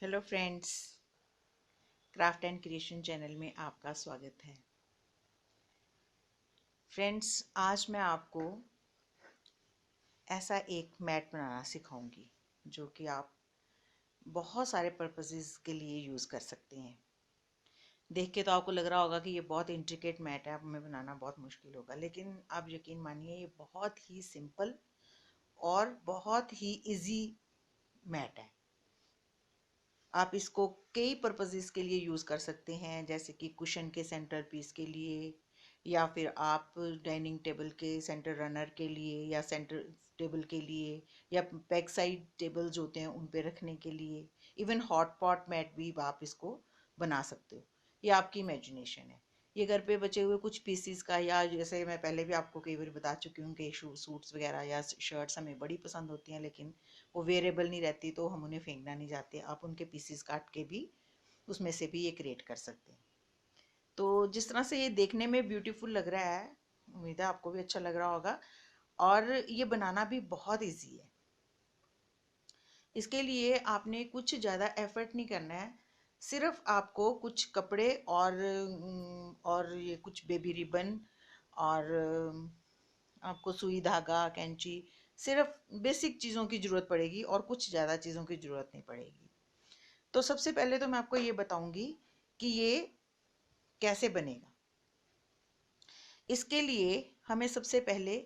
Hello friends, craft and creation channel में आपका स्वागत है। फ्रेंड्स, आज मैं आपको ऐसा एक मैट बनाना सिखाऊंगी जो कि आप बहुत सारे पर्पसेस के लिए यूज़ कर सकते हैं। देख के तो आपको लग रहा होगा कि ये बहुत इंट्रिकेट मैट है, अब हमें बनाना बहुत मुश्किल होगा, लेकिन आप यकीन मानिए ये बहुत ही सिंपल और बहुत ही इजी मैट है। आप इसको कई पर्पसेस के लिए यूज़ कर सकते हैं, जैसे कि कुशन के सेंटर पीस के लिए, या फिर आप डाइनिंग टेबल के सेंटर रनर के लिए, या सेंटर टेबल के लिए, या बैक साइड टेबल्स होते हैं उन पे रखने के लिए। इवन हॉट पॉट मैट भी आप इसको बना सकते हो। ये आपकी इमेजिनेशन है। ये घर पे बचे हुए कुछ पीसीस का, या जैसे मैं पहले भी आपको कई बार बता चुकी हूँ कि सूट्स वगैरह या शर्ट्स हमें बड़ी पसंद होती हैं, लेकिन वो वेयरेबल नहीं रहती तो हम उन्हें फेंकना नहीं चाहते। आप उनके पीसीस काट के भी उसमें से भी ये क्रिएट कर सकते हैं। तो जिस तरह से ये देखने में ब्यूटीफुल लग रहा है, उम्मीद है आपको भी अच्छा लग रहा होगा। और ये बनाना भी बहुत इजी है। इसके लिए आपने कुछ ज़्यादा एफर्ट नहीं करना है। सिर्फ आपको कुछ कपड़े और ये कुछ बेबी रिबन, और आपको सुई, धागा, कैंची, सिर्फ बेसिक चीज़ों की ज़रूरत पड़ेगी और कुछ ज़्यादा चीज़ों की ज़रूरत नहीं पड़ेगी। तो सबसे पहले तो मैं आपको ये बताऊंगी कि ये कैसे बनेगा। इसके लिए हमें सबसे पहले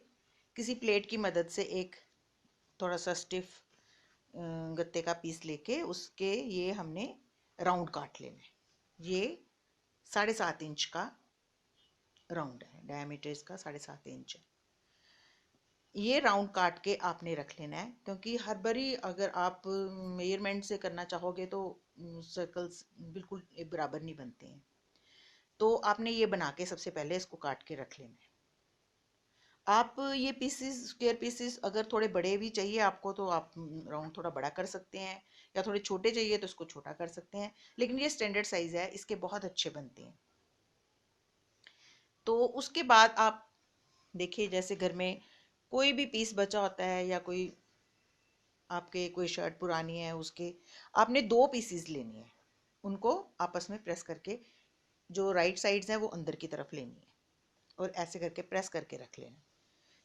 किसी प्लेट की मदद से एक थोड़ा सा स्टिफ गत्ते का पीस लेके उसके ये हमने राउंड काट लेना है। ये 7.5 इंच का राउंड है, डायमीटर इसका 7.5 इंच है। ये राउंड काट के आपने रख लेना है, क्योंकि हर बारी अगर आप मेजरमेंट से करना चाहोगे तो सर्कल्स बिल्कुल एक बराबर नहीं बनते हैं। तो आपने ये बना के सबसे पहले इसको काट के रख लेना है। आप ये पीसेस, स्क्वायर पीसेस, अगर थोड़े बड़े भी चाहिए आपको तो आप राउंड थोड़ा बड़ा कर सकते हैं, या थोड़े छोटे चाहिए तो इसको छोटा कर सकते हैं, लेकिन ये स्टैंडर्ड साइज है, इसके बहुत अच्छे बनते हैं। तो उसके बाद आप देखिए, जैसे घर में कोई भी पीस बचा होता है, या कोई आपके कोई शर्ट पुरानी है, उसके आपने 2 पीसेस लेनी है। उनको आपस में प्रेस करके, जो राइट साइड्स हैं वो अंदर की तरफ लेनी है, और ऐसे करके प्रेस करके रख लेना।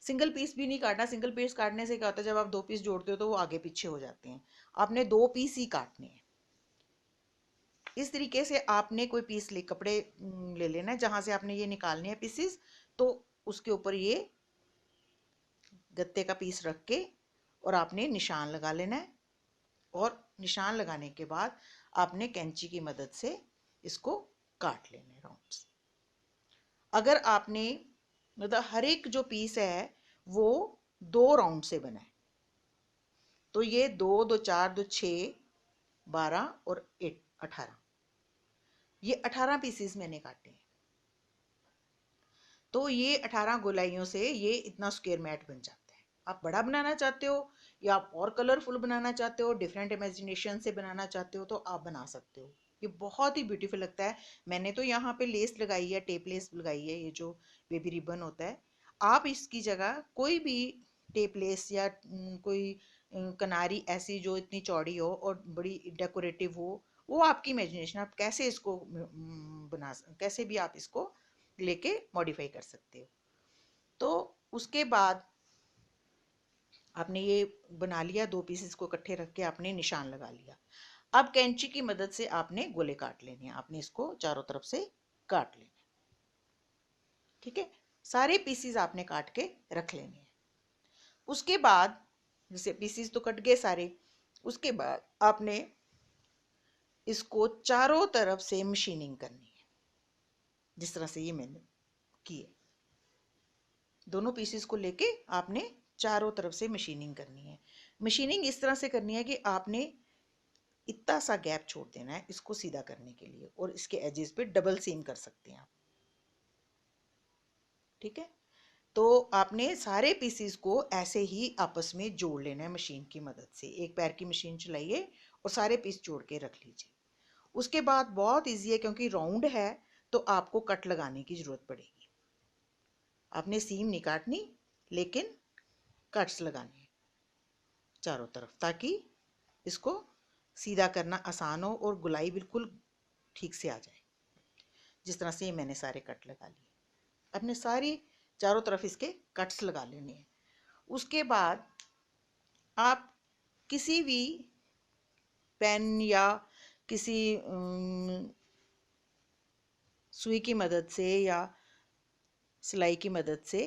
सिंगल पीस भी नहीं काटना। सिंगल पीस काटने से क्या होता है, जब आप 2 पीस जोड़ते हो तो वो आगे पीछे हो जाते हैं। आपने 2 पीस ही काटने हैं। इस तरीके से आपने कोई पीस ले, कपड़े ले लेना है जहां से आपने ये निकालने हैं पीसेस। तो उसके ऊपर ये गत्ते का पीस रख के और आपने निशान लगा लेना है। और निशान लगाने के बाद आपने कैंची की मदद से इसको काट लेना है राउंड्स। अगर आपने, मतलब हर एक जो पीस है वो 2 राउंड से बना है, तो ये 2, 2, 4, 2, 6, 12 और 18, ये 18 पीसीज मैंने काटे हैं। तो ये 18 गोलाइयों से ये इतना स्क्वायर मैट बन जाता है। आप बड़ा बनाना चाहते हो, या आप और कलरफुल बनाना चाहते हो, डिफरेंट इमेजिनेशन से बनाना चाहते हो, तो आप बना सकते हो। ये बहुत ही ब्यूटीफुल लगता है। मैंने तो यहाँ पे लेस लगाई है, टेप लेस लगाई है, ये जो बेबी रिबन होता है। आप इसकी जगह कोई भी टेप लेस, या कोई कनारी ऐसी जो इतनी चौड़ी हो और बड़ी डेकोरेटिव हो, वो आपकी इमेजिनेशन, आप कैसे इसको कैसे भी आप इसको लेके मॉडिफाई कर सकते हो। तो उसके बाद आपने ये बना लिया, 2 पीसेस को इकट्ठे रख के आपने निशान लगा लिया। अब कैंची की मदद से आपने गोले काट लेने हैं, आपने इसको चारों तरफ से काट लेना है। ठीक है, सारे पीसेस आपने काट के रख लेने हैं। उसके बाद, जैसे पीसेस तो कट गए सारे, उसके बाद आपने इसको चारों तरफ से मशीनिंग करनी है, जिस तरह से ये मैंने की है। दोनों पीसेस को लेके आपने चारों तरफ से मशीनिंग करनी है। मशीनिंग इस तरह से करनी है कि आपने इतना सा गैप छोड़ देना है इसको सीधा करने के लिए, और इसके एजेस पे डबल सीम कर सकते हैं आप। ठीक है, तो आपने सारे पीसेस को ऐसे ही आपस में जोड़ लेना है मशीन की मदद से। एक पैर की मशीन चलाइए और सारे पीस जोड़ के रख लीजिए। उसके बाद बहुत ईजी है, क्योंकि राउंड है तो आपको कट लगाने की ज़रूरत पड़ेगी। आपने सीम नहीं काटनी, लेकिन कट्स लगाने हैं चारों तरफ, ताकि इसको सीधा करना आसान हो और गुलाई बिल्कुल ठीक से आ जाए। जिस तरह से ये मैंने सारे कट लगा लिए, अपने सारी चारों तरफ इसके कट्स लगा लेने हैं। उसके बाद आप किसी भी पेन या किसी सुई की मदद से या सिलाई की मदद से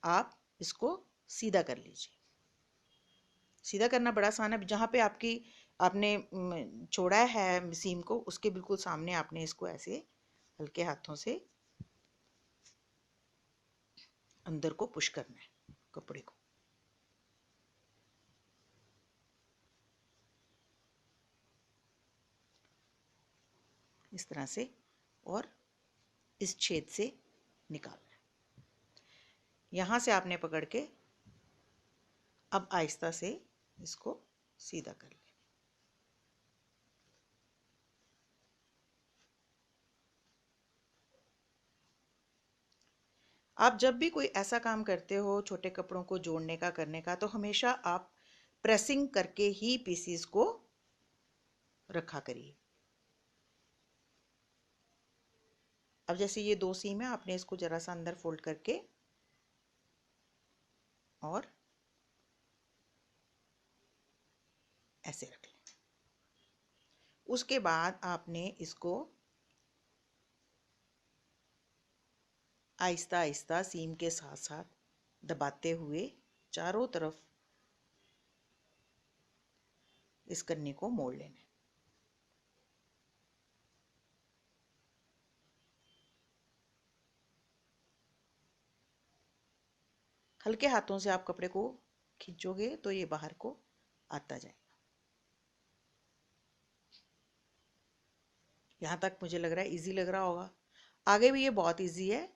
आप इसको सीधा कर लीजिए। सीधा करना बड़ा आसान है। जहाँ पे आपने छोड़ा है सीम को, उसके बिल्कुल सामने आपने इसको ऐसे हल्के हाथों से अंदर को पुश करना है कपड़े को। इस तरह से, और इस छेद से निकालना है। यहाँ से आपने पकड़ के अब आहिस्ता से इसको सीधा कर लें। आप जब भी कोई ऐसा काम करते हो छोटे कपड़ों को जोड़ने का, करने का, तो हमेशा आप प्रेसिंग करके ही पीसीस को रखा करिए। अब जैसे ये 2 सीम है, आपने इसको जरा सा अंदर फोल्ड करके और ऐसे रख लें। उसके बाद आपने इसको आहिस्ता आहिस्ता सीम के साथ साथ दबाते हुए चारों तरफ इस कन्नी को मोड़ लेना है। हल्के हाथों से आप कपड़े को खींचोगे तो ये बाहर को आता जाएगा। यहाँ तक मुझे लग रहा है इजी लग रहा होगा। आगे भी ये बहुत इजी है।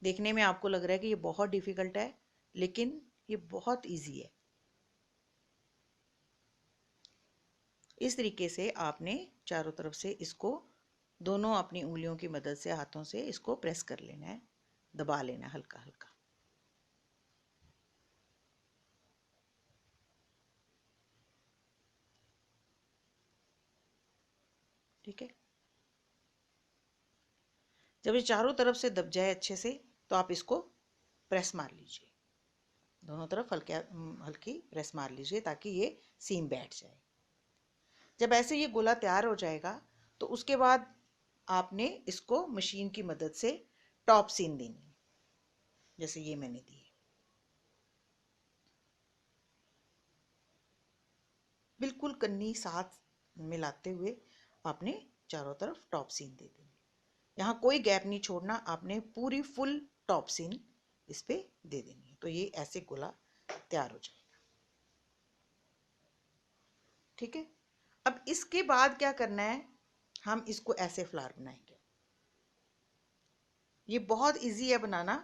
देखने में आपको लग रहा है कि ये बहुत डिफिकल्ट है, लेकिन ये बहुत इजी है। इस तरीके से आपने चारों तरफ से इसको दोनों अपनी उंगलियों की मदद से, हाथों से इसको प्रेस कर लेना है, दबा लेना है हल्का हल्का। ठीक है। जब ये चारों तरफ से दब जाए अच्छे से, तो आप इसको प्रेस मार लीजिए। दोनों तरफ हल्की प्रेस मार लीजिए ताकि ये सीम बैठ जाए। जब ऐसे ये गोला तैयार हो जाएगा, तो उसके बाद आपने इसको मशीन की मदद से टॉप सीन देनी है, जैसे ये मैंने दी है। बिल्कुल कन्नी साथ मिलाते हुए आपने चारों तरफ टॉप सीन दे देनी। यहाँ कोई गैप नहीं छोड़ना, आपने पूरी फुल टॉप सीन इस पे दे देनी है। तो ये ऐसे गोला तैयार हो जाएगा। ठीक है। अब इसके बाद क्या करना है, हम इसको ऐसे फ्लावर बनाएंगे। ये बहुत इजी है बनाना।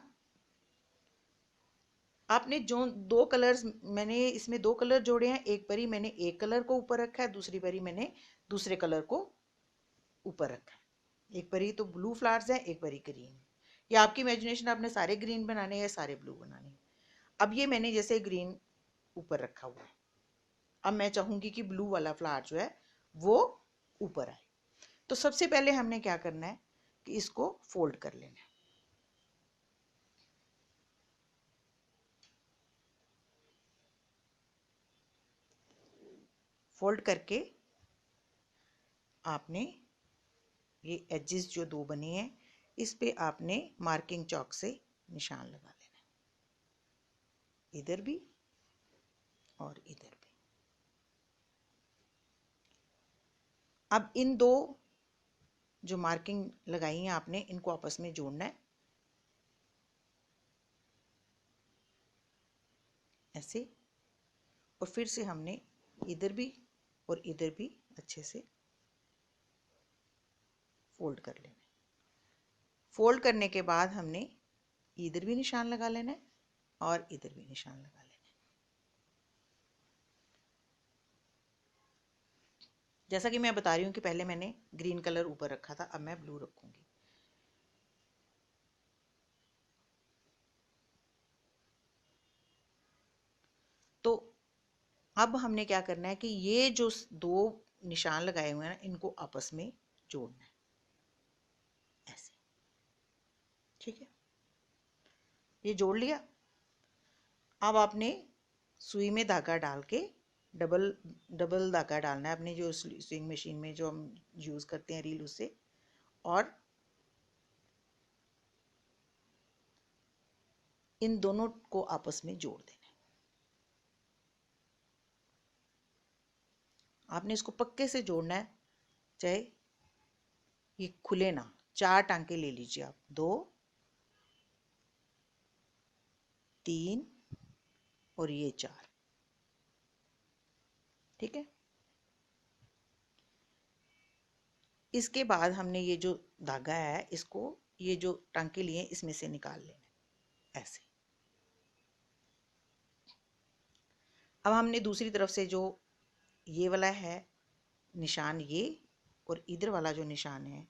आपने जो 2 कलर्स, मैंने इसमें 2 कलर जोड़े हैं। एक बारी मैंने एक कलर को ऊपर रखा है, दूसरी बारी मैंने दूसरे कलर को ऊपर रखा है। एक बारी तो ब्लू फ्लावर्स हैं, एक बारी ग्रीन है। ये आपकी इमेजिनेशन, आपने सारे ग्रीन बनाने हैं या सारे ब्लू बनाने हैं। अब ये मैंने जैसे ग्रीन ऊपर रखा हुआ है, अब मैं चाहूंगी कि ब्लू वाला फ्लावर जो है वो ऊपर आए। तो सबसे पहले हमने क्या करना है कि इसको फोल्ड कर लेना है। फोल्ड करके आपने ये एजेस जो 2 बने हैं, इस पे आपने मार्किंग चॉक से निशान लगा लेना है, इधर भी और इधर भी। अब इन 2 जो मार्किंग लगाई है आपने, इनको आपस में जोड़ना है ऐसे। और फिर से हमने इधर भी और इधर भी अच्छे से फोल्ड कर लेना है। फोल्ड करने के बाद हमने इधर भी निशान लगा लेना है और इधर भी निशान लगा लेना है। जैसा कि मैं बता रही हूँ कि पहले मैंने ग्रीन कलर ऊपर रखा था, अब मैं ब्लू रखूंगी। तो अब हमने क्या करना है कि ये जो 2 निशान लगाए हुए हैं ना, इनको आपस में जोड़ना है ऐसे। ठीक है, ये जोड़ लिया। अब आपने सुई में धागा डाल के डबल डबल धागा डालना है अपनी जो स्विंग मशीन में जो हम यूज़ करते हैं रील, उससे, और इन दोनों को आपस में जोड़ देना है। आपने इसको पक्के से जोड़ना है, चाहे ये खुले ना। 4 टांके ले लीजिए आप, 2, 3 और ये 4। ठीक है, इसके बाद हमने ये जो धागा है इसको, ये जो टांके लिए इसमें से निकाल लेना ऐसे। अब हमने दूसरी तरफ से जो ये वाला है निशान, ये, और इधर वाला जो निशान है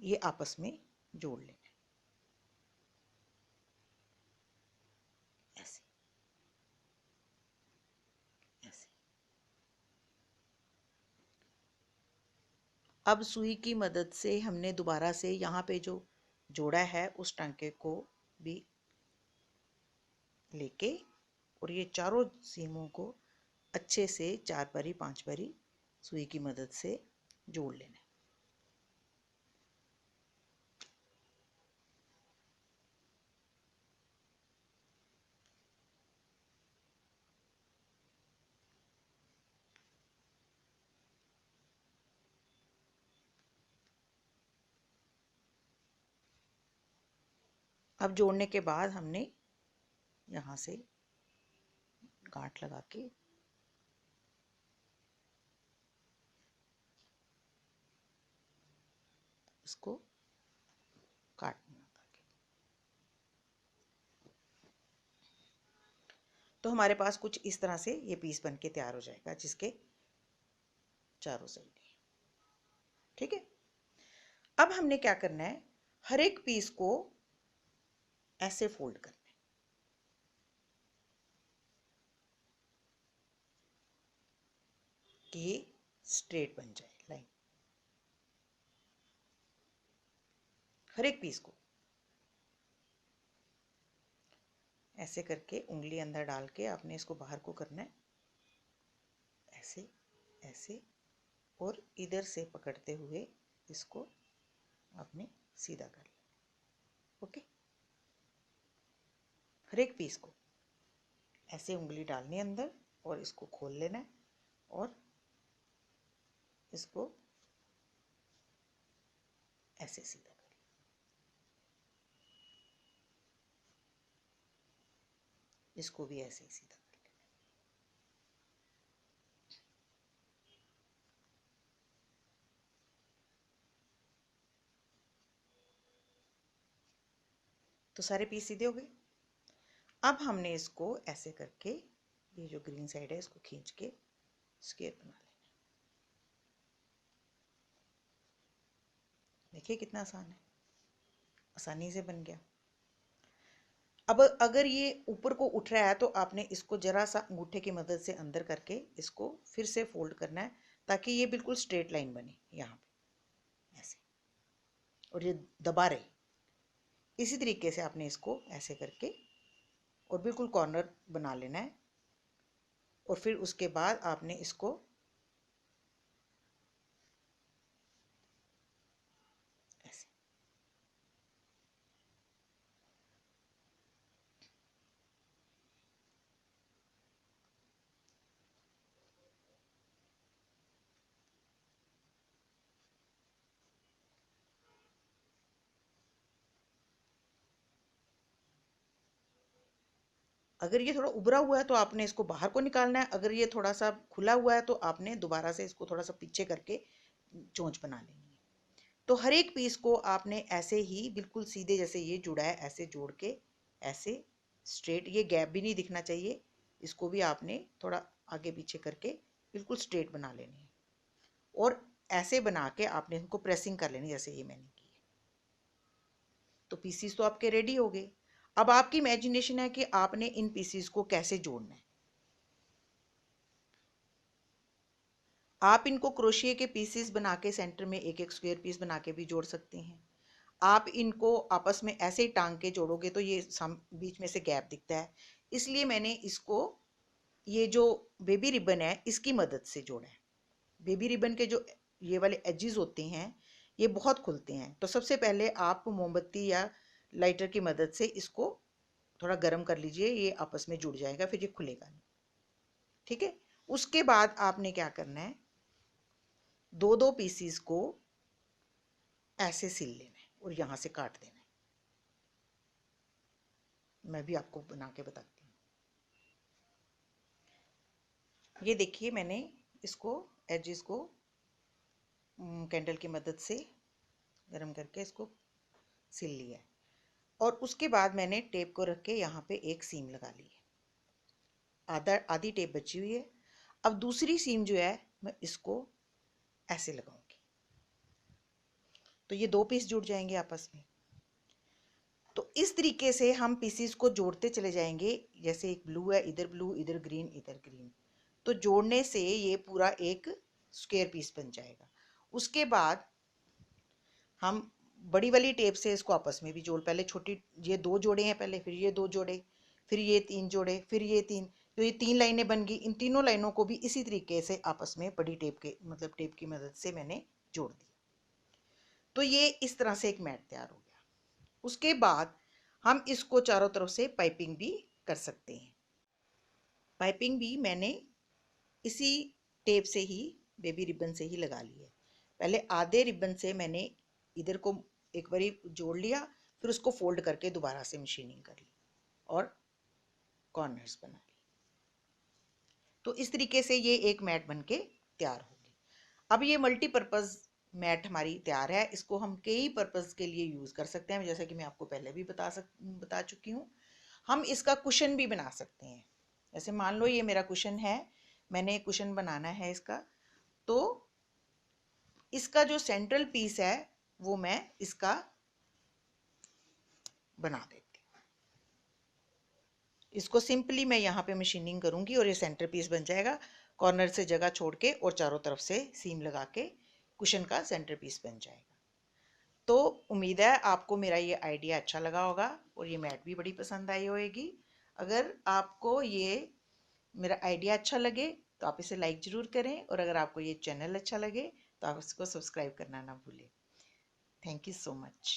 ये आपस में जोड़ लेना ऐसे ऐसे। अब सुई की मदद से हमने दोबारा से यहाँ पे जो जोड़ा है उस टांके को भी लेके, और ये चारों सीमों को अच्छे से 4 बारी 5 बारी सुई की मदद से जोड़ लेना है। अब जोड़ने के बाद हमने यहाँ से गांठ लगा के इसको काटना ताकि, तो हमारे पास कुछ इस तरह से ये पीस बन के तैयार हो जाएगा जिसके चारों साइड। ठीक है, अब हमने क्या करना है, हर एक पीस को ऐसे फोल्ड करना है कि स्ट्रेट बन जाए लाइन। हर एक पीस को ऐसे करके उंगली अंदर डाल के आपने इसको बाहर को करना है ऐसे ऐसे, और इधर से पकड़ते हुए इसको आपने सीधा कर लिया। ओके, हर एक पीस को ऐसे उंगली डालनी है अंदर और इसको खोल लेना है और इसको ऐसे सीधा कर लिया। इसको भी ऐसे ही सीधा कर लेना। तो सारे पीस सीधे हो गए। अब हमने इसको ऐसे करके ये जो ग्रीन साइड है इसको खींच के स्क्वायर बना लेना। देखिए कितना आसान है, आसानी से बन गया। अब अगर ये ऊपर को उठ रहा है तो आपने इसको जरा सा अंगूठे की मदद से अंदर करके इसको फिर से फोल्ड करना है ताकि ये बिल्कुल स्ट्रेट लाइन बने यहाँ पे ऐसे, और ये दबा रहे। इसी तरीके से आपने इसको ऐसे करके और बिल्कुल कॉर्नर बना लेना है, और फिर उसके बाद आपने इसको ऐसे। अगर ये थोड़ा उभरा हुआ है तो आपने इसको बाहर को निकालना है, अगर ये थोड़ा सा खुला हुआ है तो आपने दोबारा से इसको थोड़ा सा पीछे करके चोंच बना लेनी है। तो हर एक पीस को आपने ऐसे ही बिल्कुल सीधे, जैसे ये जुड़ा है ऐसे जोड़ के ऐसे स्ट्रेट, ये गैप भी नहीं दिखना चाहिए, इसको भी आपने थोड़ा आगे पीछे करके बिल्कुल स्ट्रेट बना लेनी है, और ऐसे बना के आपने इनको प्रेसिंग कर लेनी जैसे ये मैंने की है। तो पीसीस तो आपके रेडी हो गए। अब आपकी इमेजिनेशन है कि आपने इन पीसीस को कैसे जोड़ना है। आप इनको क्रोशिया के पीसेस बना के सेंटर में एक एक स्क्वायर पीस बना के भी जोड़ सकते हैं। आप इनको आपस में ऐसे ही टांग के जोड़ोगे तो ये बीच में से गैप दिखता है, इसलिए मैंने इसको ये जो बेबी रिबन है इसकी मदद से जोड़ा है। बेबी रिबन के जो ये वाले एजेस होते हैं ये बहुत खुलते हैं, तो सबसे पहले आप मोमबत्ती या लाइटर की मदद से इसको थोड़ा गर्म कर लीजिए, ये आपस में जुड़ जाएगा, फिर ये खुलेगा नहीं। ठीक है, उसके बाद आपने क्या करना है, दो दो पीसीस को ऐसे सिल लेना है और यहाँ से काट देना है। मैं भी आपको बना के बताती हूँ। ये देखिए मैंने इसको एजेस को कैंडल की मदद से गर्म करके इसको सिल लिया है, और उसके बाद मैंने टेप को रख के यहाँ पे एक सीम लगा ली है, आधी टेप बची हुई है। अब दूसरी सीम जो है मैं इसको ऐसे लगाऊंगी, तो ये दो पीस जुड़ जाएंगे आपस में। तो इस तरीके से हम पीसीस को जोड़ते चले जाएंगे, जैसे एक ब्लू है, इधर ब्लू, इधर ग्रीन, इधर ग्रीन, तो जोड़ने से ये पूरा एक स्क्वायर पीस बन जाएगा। उसके बाद हम बड़ी वाली टेप से इसको आपस में भी जोड़, पहले छोटी ये दो जोड़े हैं पहले, फिर ये दो जोड़े, फिर ये तीन जोड़े, फिर ये तीन, तो ये तीन लाइनें बन गई। इन तीनों लाइनों को भी इसी तरीके से आपस में बड़ी टेप के मतलब टेप की मदद से मैंने जोड़ दिया। तो ये इस तरह से एक मैट तैयार हो गया। उसके बाद हम इसको चारों तरफ से पाइपिंग भी कर सकते हैं। पाइपिंग भी मैंने इसी टेप से ही, बेबी रिबन से ही लगा ली है। पहले आधे रिबन से मैंने इधर को एक बारी जोड़ लिया, फिर उसको फोल्ड करके दोबारा से मशीनिंग कर ली और कॉर्नर्स बना ली। तो इस तरीके से ये एक मैट बनके तैयार होगी। अब ये मल्टीपर्पज़ मैट हमारी तैयार है। इसको हम कई पर्पज़ के लिए यूज़ कर सकते हैं, जैसे कि मैं आपको पहले भी बता चुकी हूँ। हम इसका कुशन भी बना सकते हैं। जैसे मान लो ये मेरा कुशन है, मैंने कुशन बनाना है इसका, तो इसका जो सेंट्रल पीस है वो मैं इसका बना देती हूँ। इसको सिंपली मैं यहाँ पे मशीनिंग करूँगी और ये सेंटर पीस बन जाएगा। कॉर्नर से जगह छोड़ के और चारों तरफ से सीम लगा के कुशन का सेंटर पीस बन जाएगा। तो उम्मीद है आपको मेरा ये आइडिया अच्छा लगा होगा और ये मैट भी बड़ी पसंद आई होगी। अगर आपको ये मेरा आइडिया अच्छा लगे तो आप इसे लाइक ज़रूर करें, और अगर आपको ये चैनल अच्छा लगे तो आप इसको सब्सक्राइब करना ना भूलें। Thank you so much.